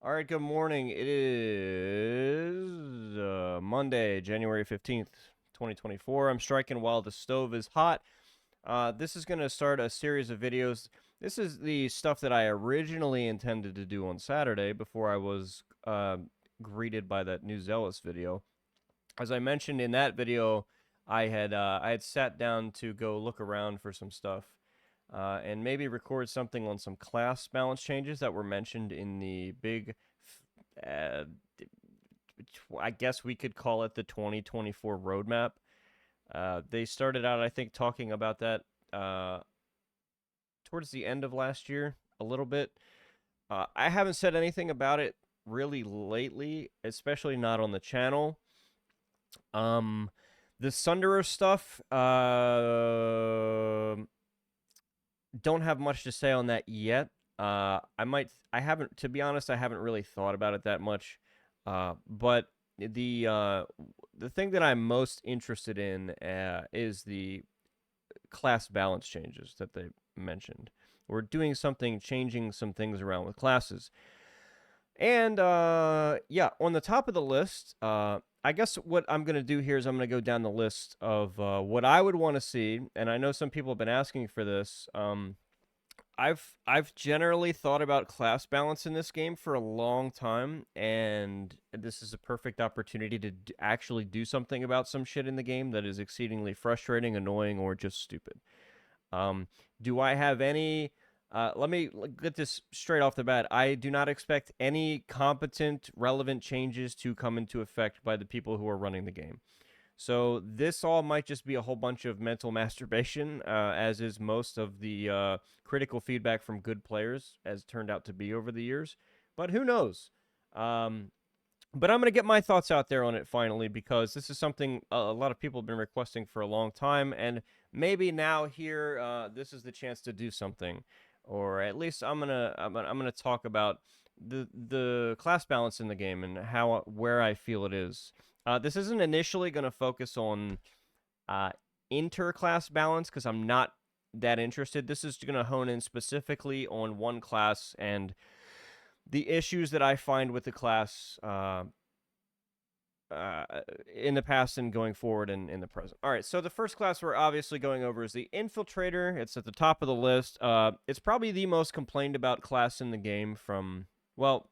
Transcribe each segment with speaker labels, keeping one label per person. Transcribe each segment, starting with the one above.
Speaker 1: All right, good morning. It is Monday, January 15th, 2024. I'm striking while the stove is hot. This is going to start a series of videos. This is the stuff that I originally intended to do on Saturday before I was greeted by that new Zealous video. As I mentioned in that video, I had sat down to go look around for some stuff and maybe record something on some class balance changes that were mentioned in the big, uh, I guess we could call it the 2024 roadmap. They started out, I think, talking about that uh, towards the end of last year a little bit. I haven't said anything about it really lately, especially not on the channel. Um, the Sunderer stuff, don't have much to say on that yet. I haven't, to be honest, I haven't really thought about it that much. But the thing that I'm most interested in is the class balance changes that they mentioned. We're doing something, changing some things around with classes. And yeah, on the top of the list, I guess what I'm going to do here is I'm going to go down the list of what I would want to see, and I know some people have been asking for this. I've generally thought about class balance in this game for a long time, and this is a perfect opportunity to actually do something about some shit in the game that is exceedingly frustrating, annoying, or just stupid. Do I have any? Let me get this straight off the bat. I do not expect any competent, relevant changes to come into effect by the people who are running the game. So this all might just be a whole bunch of mental masturbation, as is most of the critical feedback from good players, as turned out to be over the years. But who knows? But I'm going to get my thoughts out there on it finally, because this is something a lot of people have been requesting for a long time, and maybe now here, this is the chance to do something, or at least I'm gonna talk about the class balance in the game and where I feel it is. This isn't initially going to focus on uh, inter-class balance because I'm not that interested. This is going to hone in specifically on one class and the issues that I find with the class uh, in the past and going forward and in the present. All right, so the first class we're obviously going over is the Infiltrator. It's at the top of the list. It's probably the most complained about class in the game from, well,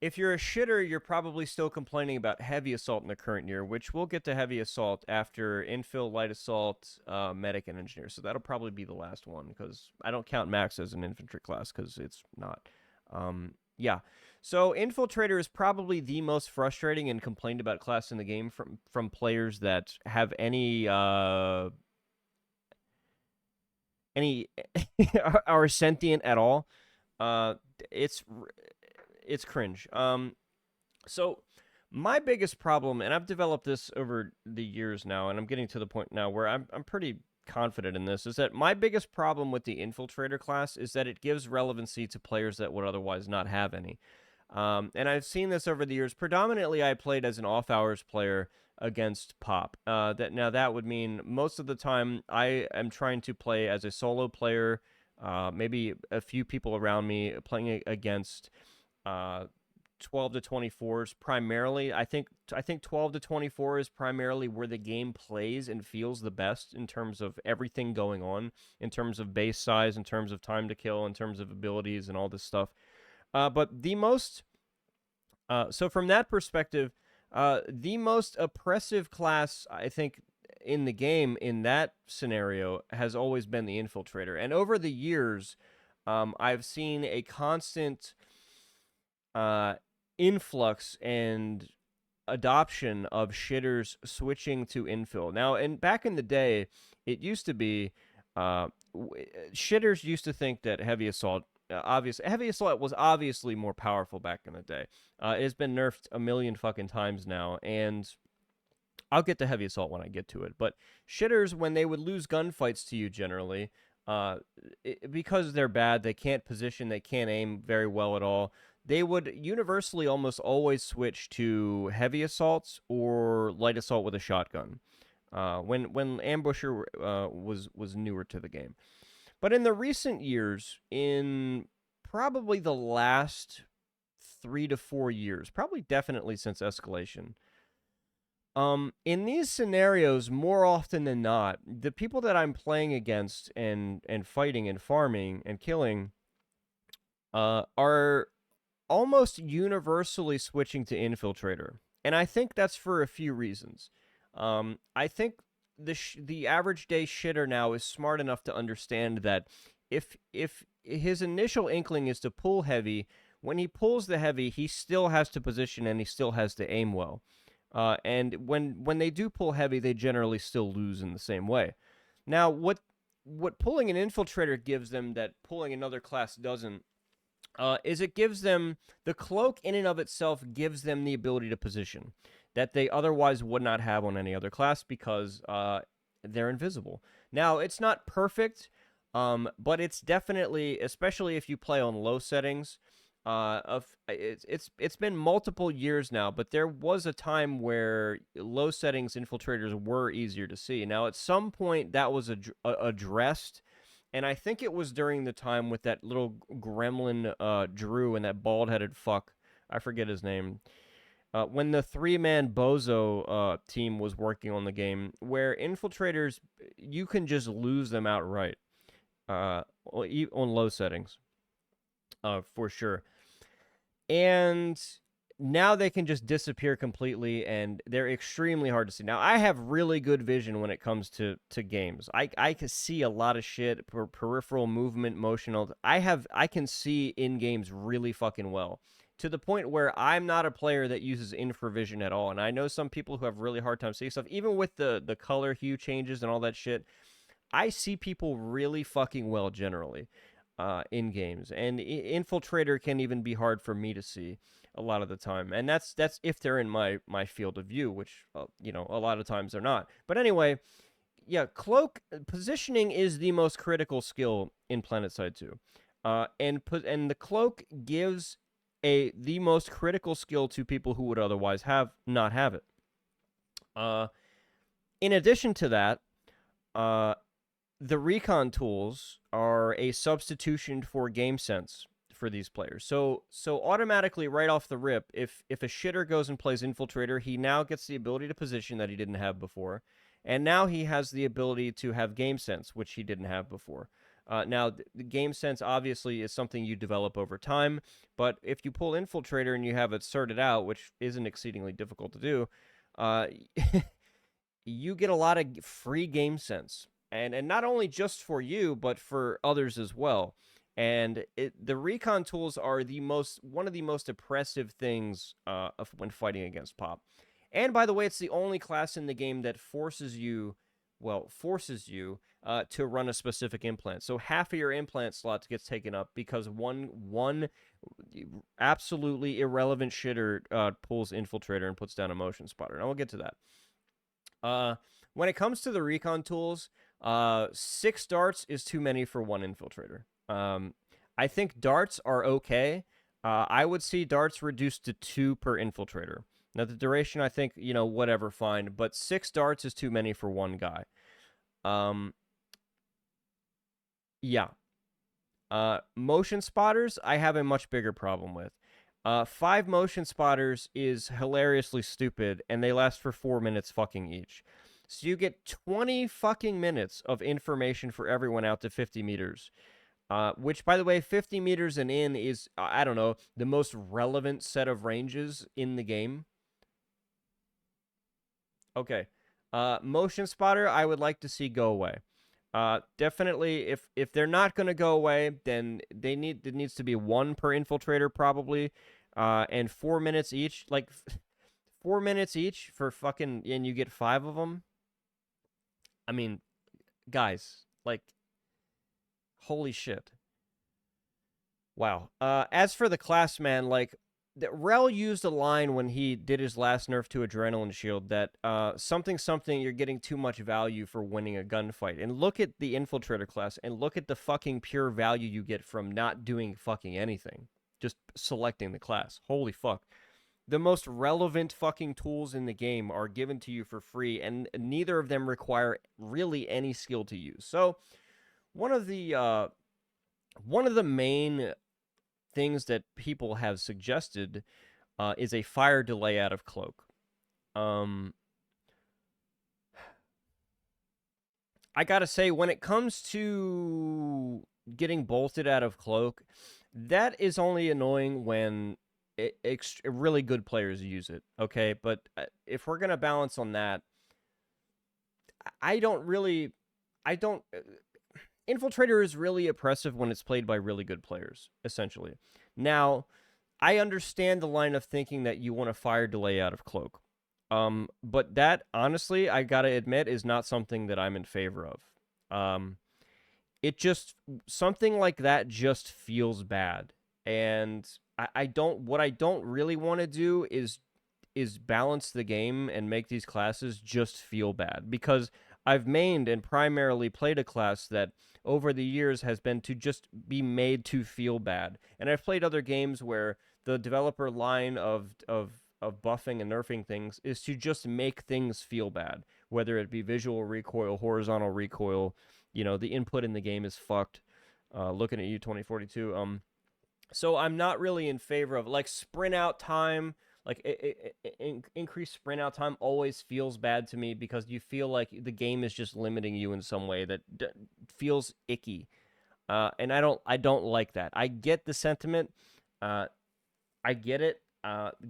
Speaker 1: if you're a shitter, you're probably still complaining about Heavy Assault in the current year, which we'll get to Heavy Assault after Infill, Light Assault, Medic, and Engineer. So that'll probably be the last one, because I don't count Max as an infantry class, because it's not. Yeah. So Infiltrator is probably the most frustrating and complained about class in the game from players that have any are sentient at all. Uh, it's it's cringe. So my biggest problem, and I've developed this over the years now, and I'm getting to the point now where I'm pretty confident in this, is that my biggest problem with the Infiltrator class is that it gives relevancy to players that would otherwise not have any. And I've seen this over the years. Predominantly, I played as an off-hours player against Pop. That would mean most of the time I am trying to play as a solo player, maybe a few people around me playing against 12 to 24s primarily. I think 12 to 24 is primarily where the game plays and feels the best in terms of everything going on, in terms of base size, in terms of time to kill, in terms of abilities and all this stuff. But the most so from that perspective, the most oppressive class, I think, in the game in that scenario has always been the Infiltrator. And over the years, I've seen a constant influx and adoption of shitters switching to infill. Now, and back in the day, it used to be shitters used to think that heavy assault. Heavy assault was obviously more powerful back in the day. It has been nerfed a million fucking times now, and I'll get to heavy assault when I get to it. But shitters, when they would lose gunfights to you, generally, because they're bad, they can't position, they can't aim very well at all. They would universally almost always switch to heavy assaults or light assault with a shotgun. When Ambusher was newer to the game. But in the recent years, in probably the last 3 to 4 years, probably definitely since escalation. In these scenarios, more often than not, the people that I'm playing against and fighting and farming and killing are almost universally switching to Infiltrator, and I think that's for a few reasons. I think the average day shitter now is smart enough to understand that if his initial inkling is to pull heavy, when he pulls the heavy, he still has to position and he still has to aim well. And when they do pull heavy, they generally still lose in the same way. Now, what pulling an Infiltrator gives them that pulling another class doesn't, is it gives them, the cloak in and of itself gives them the ability to position that they otherwise would not have on any other class because they're invisible. Now, it's not perfect, but it's definitely, especially if you play on low settings. It's been multiple years now, but there was a time where low settings infiltrators were easier to see. Now, at some point, that was addressed, and I think it was during the time with that little gremlin Drew and that bald-headed fuck. I forget his name. When the three-man Bozo team was working on the game, where infiltrators, you can just lose them outright on low settings, for sure. And now they can just disappear completely, and they're extremely hard to see. Now, I have really good vision when it comes to games. I can see a lot of shit, peripheral movement, motional. I can see in games really fucking well, to the point where I'm not a player that uses infravision at all. And I know some people who have really hard time seeing stuff, even with the color hue changes and all that shit. I see people really fucking well generally in games, and Infiltrator can even be hard for me to see a lot of the time, and that's if they're in my field of view, which a lot of times they're not. But anyway, yeah, cloak positioning is the most critical skill in PlanetSide 2, and the cloak gives the most critical skill to people who would otherwise not have it. In addition to that, the recon tools are a substitution for game sense for these players. So automatically, right off the rip, if a shitter goes and plays Infiltrator, he now gets the ability to position that he didn't have before, and now he has the ability to have game sense, which he didn't have before. Now, the game sense obviously is something you develop over time, but if you pull Infiltrator and you have it sorted out, which isn't exceedingly difficult to do, you get a lot of free game sense. And not only just for you, but for others as well. And the recon tools are one of the most oppressive things when fighting against Pop. And by the way, it's the only class in the game that forces you to run a specific implant. So half of your implant slots gets taken up because one absolutely irrelevant shitter pulls Infiltrator and puts down a motion spotter. And I will get to that. When it comes to the recon tools, 6 darts is too many for one infiltrator. I think darts are okay. I would see darts reduced to 2 per infiltrator. Now, the duration, I think, whatever, fine. But 6 darts is too many for one guy. Yeah. Motion spotters, I have a much bigger problem with. 5 motion spotters is hilariously stupid, and they last for 4 minutes fucking each. So you get 20 fucking minutes of information for everyone out to 50 meters. Which, by the way, 50 meters and in is, I don't know, the most relevant set of ranges in the game. Okay. Motion spotter, I would like to see go away. Definitely, if they're not going to go away, then there needs to be 1 per infiltrator probably, and 4 minutes each. Like 4 minutes each for fucking, and you get 5 of them. I mean, guys, like, holy shit. Wow. As for the class, man, like, Rel used a line when he did his last nerf to Adrenaline Shield that something, you're getting too much value for winning a gunfight. And look at the Infiltrator class, and look at the fucking pure value you get from not doing fucking anything. Just selecting the class. Holy fuck. The most relevant fucking tools in the game are given to you for free, and neither of them require really any skill to use. So, one of the main things that people have suggested is a fire delay out of Cloak. I gotta say, when it comes to getting bolted out of Cloak, that is only annoying when really good players use it. Okay, but if we're gonna balance on that, I don't really, I don't. Infiltrator is really oppressive when it's played by really good players. Essentially, now I understand the line of thinking that you want a fire delay out of Cloak. But that honestly, I gotta admit, is not something that I'm in favor of. It just something like that just feels bad, and I don't. What I don't really want to do is balance the game and make these classes just feel bad, because I've mained and primarily played a class that over the years has been to just be made to feel bad. And I've played other games where the developer line of buffing and nerfing things is to just make things feel bad, whether it be visual recoil, horizontal recoil, the input in the game is fucked. Looking at you, 2042. So I'm not really in favor of like sprint out time. Like increased sprint out time always feels bad to me, because you feel like the game is just limiting you in some way that feels icky, and I don't like that. I get the sentiment, I get it.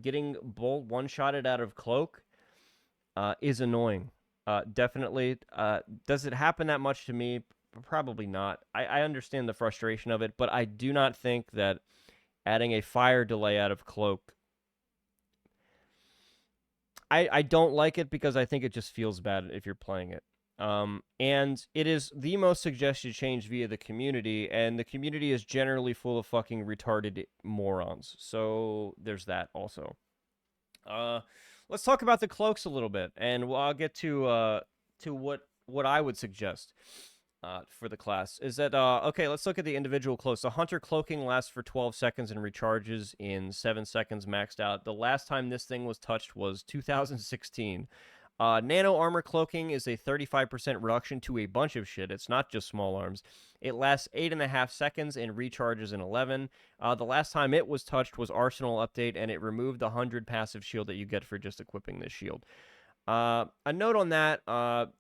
Speaker 1: Getting bolt one shotted out of Cloak is annoying. Definitely. Does it happen that much to me? Probably not. I understand the frustration of it, but I do not think that adding a fire delay out of Cloak, I don't like it, because I think it just feels bad if you're playing it. And it is the most suggested change via the community, and the community is generally full of fucking retarded morons. So there's that also. Uh, let's talk about the cloaks a little bit, and I'll get to what I would suggest for the class. Is that okay? Let's look at the individual cloaks. The hunter cloaking lasts for 12 seconds and recharges in 7 seconds, maxed out. The last time this thing was touched was 2016. Nano armor cloaking is a 35% reduction to a bunch of shit. It's not just small arms. It lasts 8.5 seconds and recharges in 11. The last time it was touched was Arsenal update, and it removed the 100 passive shield that you get for just equipping this shield. A note on that,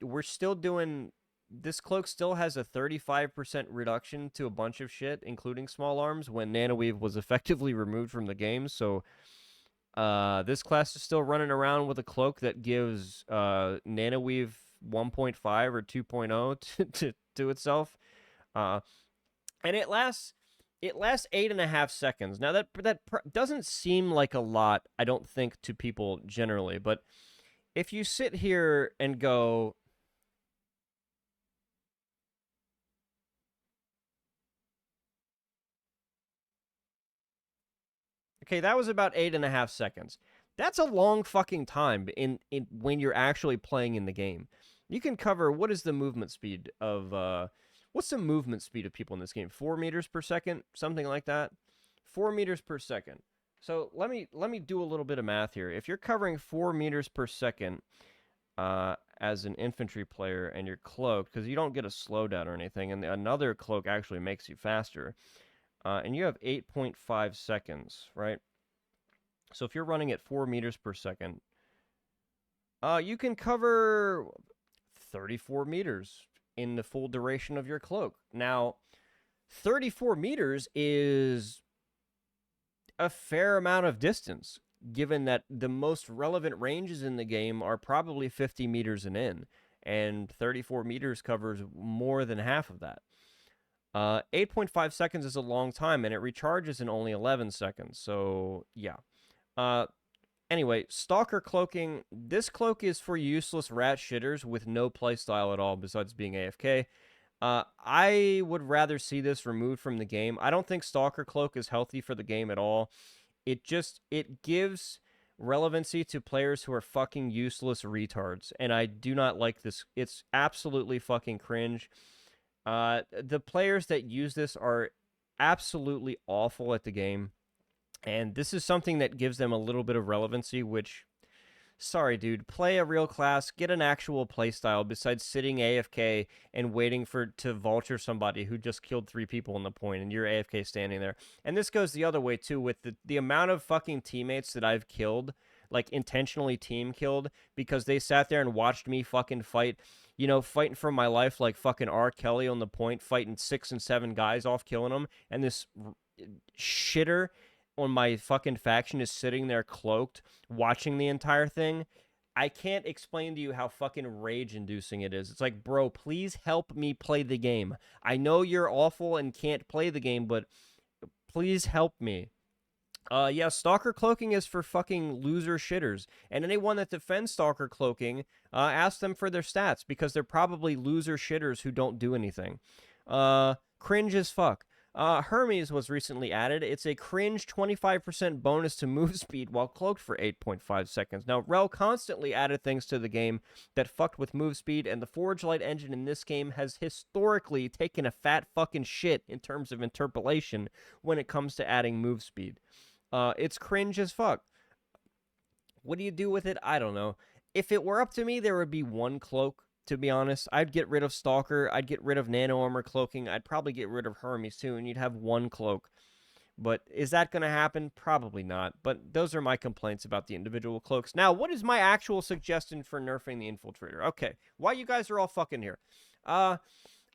Speaker 1: we're still doing... This cloak still has a 35% reduction to a bunch of shit, including small arms, when Nanoweave was effectively removed from the game, so... this class is still running around with a cloak that gives Nanoweave 1.5 or 2.0 to itself, and it lasts 8.5 seconds. Now that doesn't seem like a lot, I don't think, to people generally, but if you sit here and go, okay, that was about 8.5 seconds. That's a long fucking time in when you're actually playing in the game. You can cover, what is the movement speed of what's the movement speed of people in this game? 4 meters per second, something like that. 4 meters per second. So let me do a little bit of math here. If you're covering 4 meters per second as an infantry player, and you're cloaked, because you don't get a slowdown or anything, and another cloak actually makes you faster. And you have 8.5 seconds, right? So if you're running at 4 meters per second, you can cover 34 meters in the full duration of your cloak. Now, 34 meters is a fair amount of distance, given that the most relevant ranges in the game are probably 50 meters and in, and 34 meters covers more than half of that. 8.5 seconds is a long time, and it recharges in only 11 seconds, so yeah. Anyway, Stalker Cloaking. This cloak is for useless rat shitters with no playstyle at all besides being AFK. I would rather see this removed from the game. I don't think Stalker Cloak is healthy for the game at all. It gives relevancy to players who are fucking useless retards, and I do not like this. It's absolutely fucking cringe. The players that use this are absolutely awful at the game, and this is something that gives them a little bit of relevancy, which sorry, dude. Play a real class. Get an actual playstyle besides sitting AFK and waiting to vulture somebody who just killed 3 people in the point, and you're AFK standing there. And this goes the other way too, with the amount of fucking teammates that I've killed, like intentionally team killed, because they sat there and watched me fucking fight. You know, fighting for my life like fucking R. Kelly on the point, fighting 6 and 7 guys off, killing them, and this shitter on my fucking faction is sitting there cloaked, watching the entire thing. I can't explain to you how fucking rage-inducing it is. It's like, bro, please help me play the game. I know you're awful and can't play the game, but please help me. Yeah, Stalker Cloaking is for fucking loser shitters. And anyone that defends Stalker Cloaking, ask them for their stats, because they're probably loser shitters who don't do anything. Cringe as fuck. Hermes was recently added. It's a cringe 25% bonus to move speed while cloaked for 8.5 seconds. Now, Rel constantly added things to the game that fucked with move speed, and the Forge Light engine in this game has historically taken a fat fucking shit in terms of interpolation when it comes to adding move speed. It's cringe as fuck. What do you do with it? I don't know. If it were up to me, there would be one cloak, to be honest. I'd get rid of Stalker. I'd get rid of Nano Armor Cloaking. I'd probably get rid of Hermes, too, and you'd have one cloak. But is that going to happen? Probably not. But those are my complaints about the individual cloaks. Now, what is my actual suggestion for nerfing the Infiltrator? Okay, why you guys are all fucking here.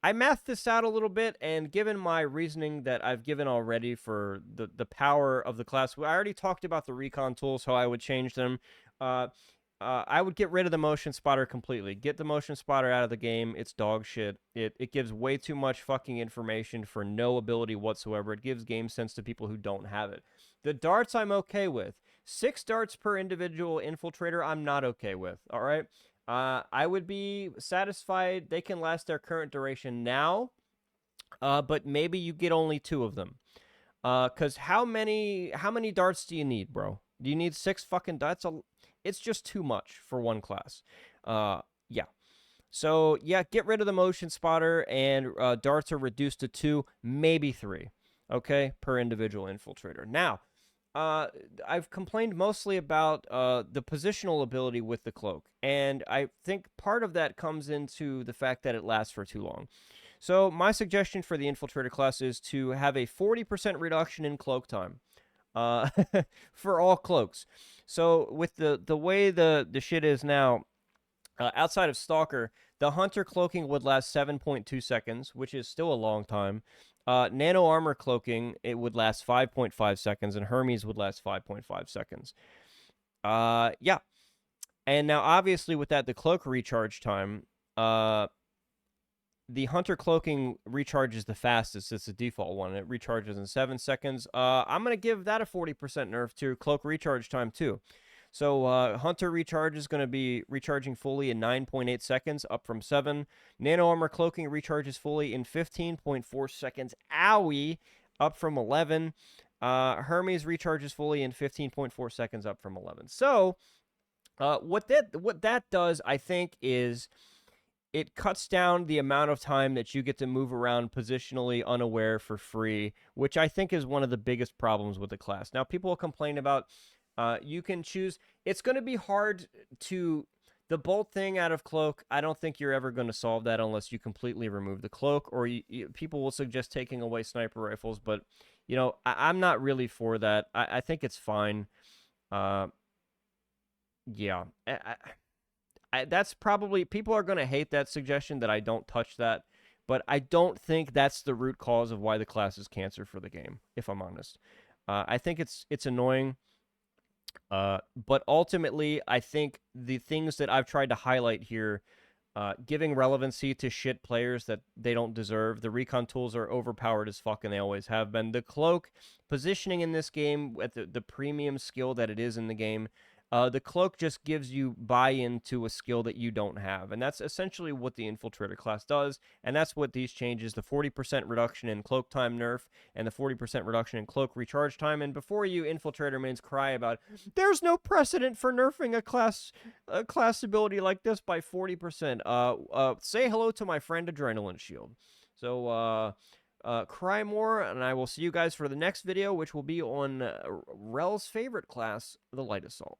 Speaker 1: I mathed this out a little bit, and given my reasoning that I've given already for the power of the class, I already talked about the recon tools, how I would change them. I would get rid of the motion spotter completely. Get the motion spotter out of the game. It's dog shit. It gives way too much fucking information for no ability whatsoever. It gives game sense to people who don't have it. The darts I'm okay with. 6 darts per individual infiltrator I'm not okay with, all right? I would be satisfied they can last their current duration now, but maybe you get only 2 of them. Because how many darts do you need, bro? Do you need 6 fucking darts? It's just too much for one class. Yeah. So, yeah, get rid of the motion spotter, and darts are reduced to 2, maybe 3, okay, per individual infiltrator. Now, I've complained mostly about the positional ability with the cloak, and I think part of that comes into the fact that it lasts for too long. So my suggestion for the Infiltrator class is to have a 40% reduction in cloak time for all cloaks. So with the way the shit is now, outside of Stalker, the Hunter cloaking would last 7.2 seconds, which is still a long time. Nano Armor Cloaking, it would last 5.5 seconds, and Hermes would last 5.5 seconds. Yeah. And now, obviously, with that, the Cloak recharge time, the Hunter Cloaking recharges the fastest. It's the default one. It recharges in 7 seconds. I'm going to give that a 40% nerf to Cloak recharge time, too. So Hunter recharge is going to be recharging fully in 9.8 seconds, up from 7. Nano Armor Cloaking recharges fully in 15.4 seconds. Owie! Up from 11. Hermes recharges fully in 15.4 seconds, up from 11. So what that does, I think, is it cuts down the amount of time that you get to move around positionally unaware for free, which I think is one of the biggest problems with the class. Now, people will complain about you can choose. It's going to be hard to... The bolt thing out of Cloak, I don't think you're ever going to solve that unless you completely remove the Cloak, or people will suggest taking away sniper rifles, but, you know, I'm not really for that. I think it's fine. Yeah. That's probably... People are going to hate that suggestion that I don't touch that, but I don't think that's the root cause of why the class is cancer for the game, if I'm honest. I think it's annoying. But ultimately, I think the things that I've tried to highlight here, giving relevancy to shit players that they don't deserve. The recon tools are overpowered as fuck, and they always have been. The Cloak positioning in this game at the premium skill that it is in the game. The Cloak just gives you buy-in to a skill that you don't have, and that's essentially what the Infiltrator class does, and that's what these changes, the 40% reduction in Cloak time nerf, and the 40% reduction in Cloak recharge time. And before you Infiltrator mains cry about, there's no precedent for nerfing a class ability like this by 40%, say hello to my friend Adrenaline Shield. So, cry more, and I will see you guys for the next video, which will be on Rel's favorite class, the Light Assault.